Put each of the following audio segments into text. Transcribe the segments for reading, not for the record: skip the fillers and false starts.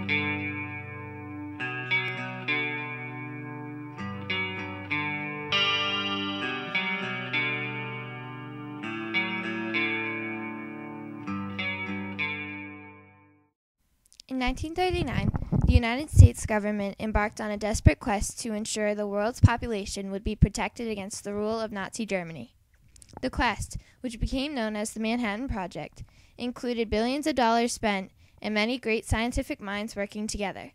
In 1939, the United States government embarked on a desperate quest to ensure the world's population would be protected against the rule of Nazi Germany. The quest, which became known as the Manhattan Project, included billions of dollars spent and many great scientific minds working together,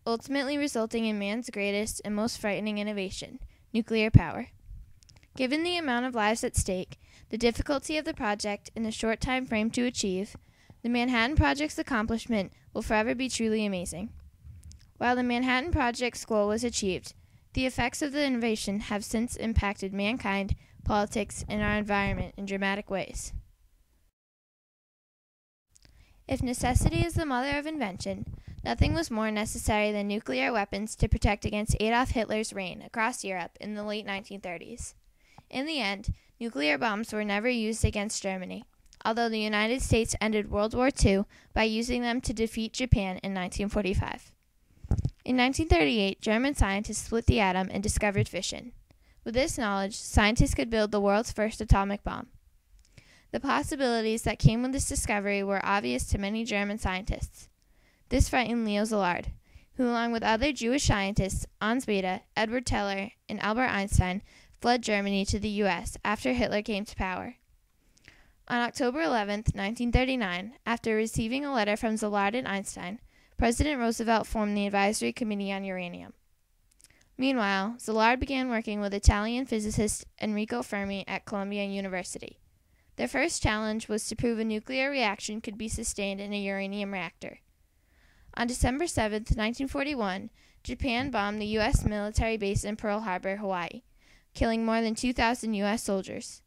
ultimately resulting in man's greatest and most frightening innovation, nuclear power. Given the amount of lives at stake, the difficulty of the project, and the short time frame to achieve, the Manhattan Project's accomplishment will forever be truly amazing. While the Manhattan Project's goal was achieved, the effects of the innovation have since impacted mankind, politics, and our environment in dramatic ways. If necessity is the mother of invention, nothing was more necessary than nuclear weapons to protect against Adolf Hitler's reign across Europe in the late 1930s. In the end, nuclear bombs were never used against Germany, although the United States ended World War II by using them to defeat Japan in 1945. In 1938, German scientists split the atom and discovered fission. With this knowledge, scientists could build the world's first atomic bomb. The possibilities that came with this discovery were obvious to many German scientists. This frightened Leo Szilard, who, along with other Jewish scientists, Hans Bethe, Edward Teller, and Albert Einstein, fled Germany to the U.S. after Hitler came to power. On October 11, 1939, after receiving a letter from Szilard and Einstein, President Roosevelt formed the Advisory Committee on Uranium. Meanwhile, Szilard began working with Italian physicist Enrico Fermi at Columbia University. Their first challenge was to prove a nuclear reaction could be sustained in a uranium reactor. On December 7, 1941, Japan bombed the U.S. military base in Pearl Harbor, Hawaii, killing more than 2,000 U.S. soldiers.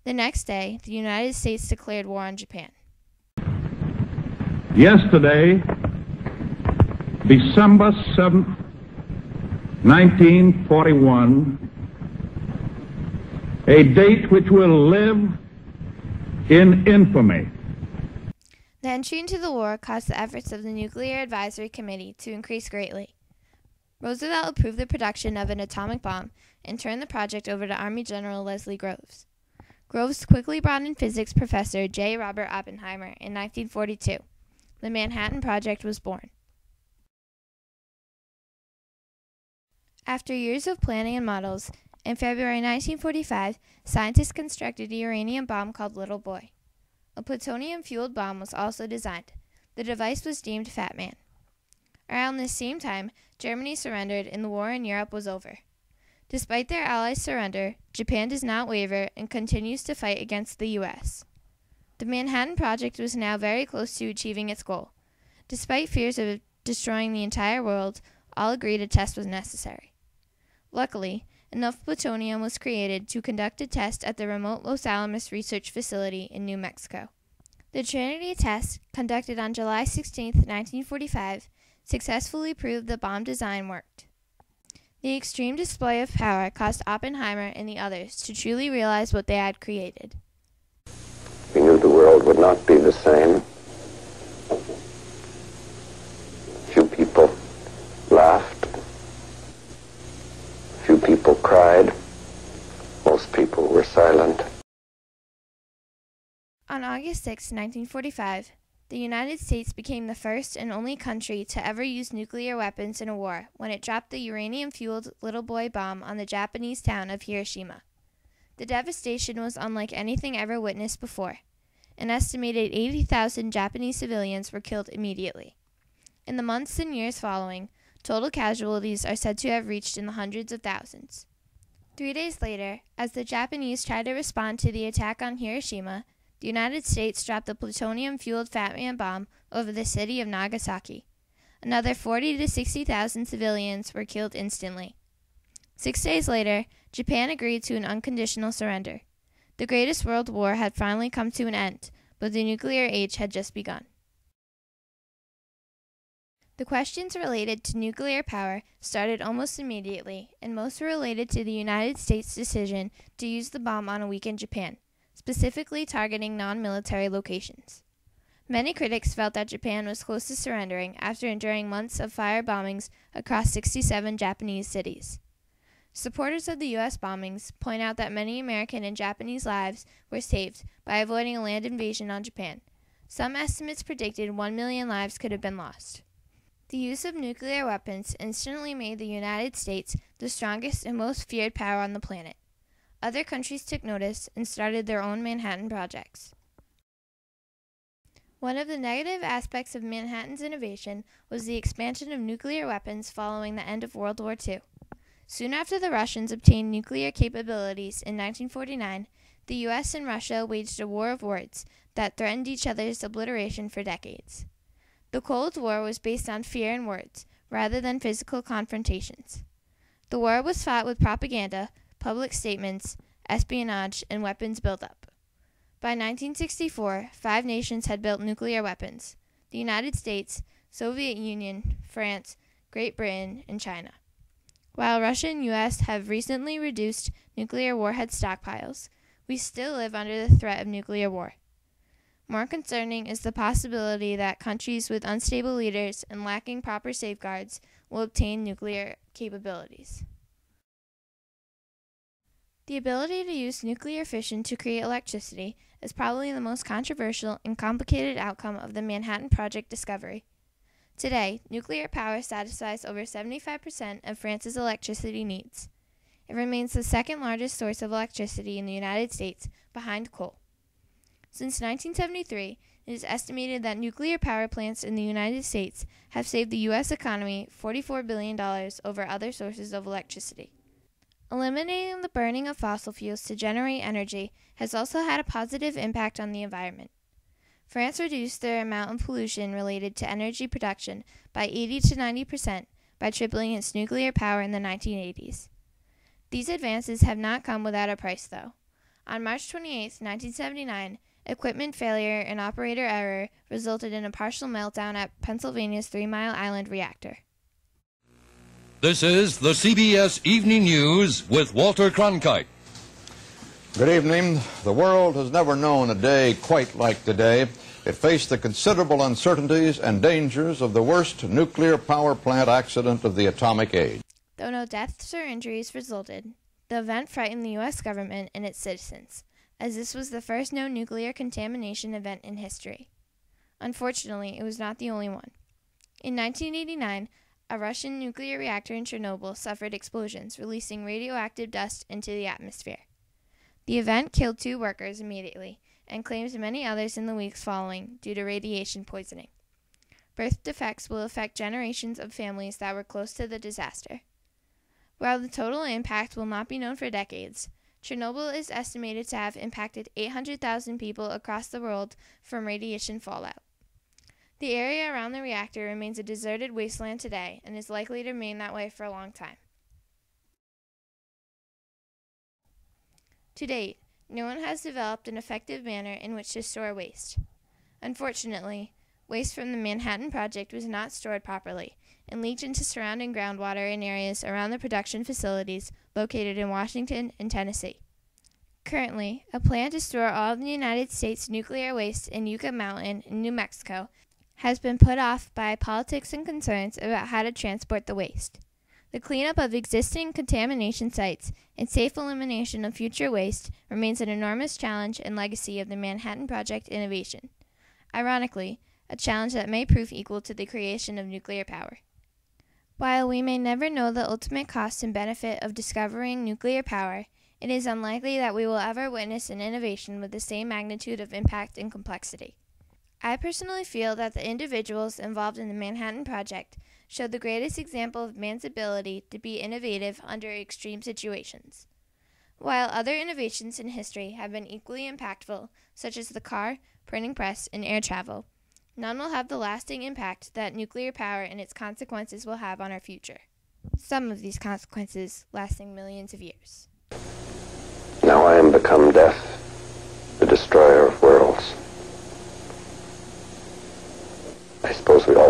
The next day, the United States declared war on Japan. Yesterday, December 7th, 1941, a date which will live in infamy. The entry into the war caused the efforts of the Nuclear Advisory Committee to increase greatly. Roosevelt approved the production of an atomic bomb and turned the project over to Army General Leslie Groves. Groves quickly brought in physics professor J. Robert Oppenheimer in 1942. The Manhattan Project was born. After years of planning and models, in February 1945, scientists constructed a uranium bomb called Little Boy. A plutonium-fueled bomb was also designed. The device was deemed Fat Man. Around this same time, Germany surrendered and the war in Europe was over. Despite their allies' surrender, Japan does not waver and continues to fight against the U.S. The Manhattan Project was now very close to achieving its goal. Despite fears of destroying the entire world, all agreed a test was necessary. Luckily, enough plutonium was created to conduct a test at the remote Los Alamos Research Facility in New Mexico. The Trinity test, conducted on July 16, 1945, successfully proved the bomb design worked. The extreme display of power caused Oppenheimer and the others to truly realize what they had created. We knew the world would not be the same. Few people laughed. Few people cried. Most people were silent. On August 6, 1945, the United States became the first and only country to ever use nuclear weapons in a war when it dropped the uranium-fueled Little Boy bomb on the Japanese town of Hiroshima. The devastation was unlike anything ever witnessed before. An estimated 80,000 Japanese civilians were killed immediately. In the months and years following, total casualties are said to have reached in the hundreds of thousands. 3 days later, as the Japanese tried to respond to the attack on Hiroshima, the United States dropped the plutonium-fueled Fat Man bomb over the city of Nagasaki. Another 40,000 to 60,000 civilians were killed instantly. 6 days later, Japan agreed to an unconditional surrender. The greatest world war had finally come to an end, but the nuclear age had just begun. The questions related to nuclear power started almost immediately, and most were related to the United States' decision to use the bomb on a weakened Japan, specifically targeting non-military locations. Many critics felt that Japan was close to surrendering after enduring months of fire bombings across 67 Japanese cities. Supporters of the U.S. bombings point out that many American and Japanese lives were saved by avoiding a land invasion on Japan. Some estimates predicted 1 million lives could have been lost. The use of nuclear weapons instantly made the United States the strongest and most feared power on the planet. Other countries took notice and started their own Manhattan projects. One of the negative aspects of Manhattan's innovation was the expansion of nuclear weapons following the end of World War II. Soon after the Russians obtained nuclear capabilities in 1949, the U.S. and Russia waged a war of words that threatened each other's obliteration for decades. The Cold War was based on fear and words, rather than physical confrontations. The war was fought with propaganda, public statements, espionage, and weapons buildup. By 1964, 5 nations had built nuclear weapons: the United States, Soviet Union, France, Great Britain, and China. While Russia and U.S. have recently reduced nuclear warhead stockpiles, we still live under the threat of nuclear war. More concerning is the possibility that countries with unstable leaders and lacking proper safeguards will obtain nuclear capabilities. The ability to use nuclear fission to create electricity is probably the most controversial and complicated outcome of the Manhattan Project discovery. Today, nuclear power satisfies over 75% of France's electricity needs. It remains the second largest source of electricity in the United States, behind coal. Since 1973, it is estimated that nuclear power plants in the United States have saved the U.S. economy $44 billion over other sources of electricity. Eliminating the burning of fossil fuels to generate energy has also had a positive impact on the environment. France reduced their amount of pollution related to energy production by 80 to 90% by tripling its nuclear power in the 1980s. These advances have not come without a price, though. On March 28, 1979, equipment failure and operator error resulted in a partial meltdown at Pennsylvania's 3 Mile Island reactor. This is the CBS Evening News with Walter Cronkite. Good evening. The world has never known a day quite like today. It faced the considerable uncertainties and dangers of the worst nuclear power plant accident of the atomic age. Though no deaths or injuries resulted, the event frightened the U.S. government and its citizens, as this was the first known nuclear contamination event in history. Unfortunately, it was not the only one. In 1989, a Russian nuclear reactor in Chernobyl suffered explosions, releasing radioactive dust into the atmosphere. The event killed 2 workers immediately, and claimed many others in the weeks following due to radiation poisoning. Birth defects will affect generations of families that were close to the disaster. While the total impact will not be known for decades, Chernobyl is estimated to have impacted 800,000 people across the world from radiation fallout. The area around the reactor remains a deserted wasteland today and is likely to remain that way for a long time. To date, no one has developed an effective manner in which to store waste. Unfortunately, waste from the Manhattan Project was not stored properly and leaked into surrounding groundwater in areas around the production facilities located in Washington and Tennessee. Currently, a plan to store all of the United States nuclear waste in Yucca Mountain in New Mexico has been put off by politics and concerns about how to transport the waste. The cleanup of existing contamination sites and safe elimination of future waste remains an enormous challenge and legacy of the Manhattan Project innovation. Ironically, a challenge that may prove equal to the creation of nuclear power. While we may never know the ultimate cost and benefit of discovering nuclear power, it is unlikely that we will ever witness an innovation with the same magnitude of impact and complexity. I personally feel that the individuals involved in the Manhattan Project showed the greatest example of man's ability to be innovative under extreme situations. While other innovations in history have been equally impactful, such as the car, printing press, and air travel, none will have the lasting impact that nuclear power and its consequences will have on our future. Some of these consequences lasting millions of years. Now I am become death, the destroyer of worlds. I suppose we all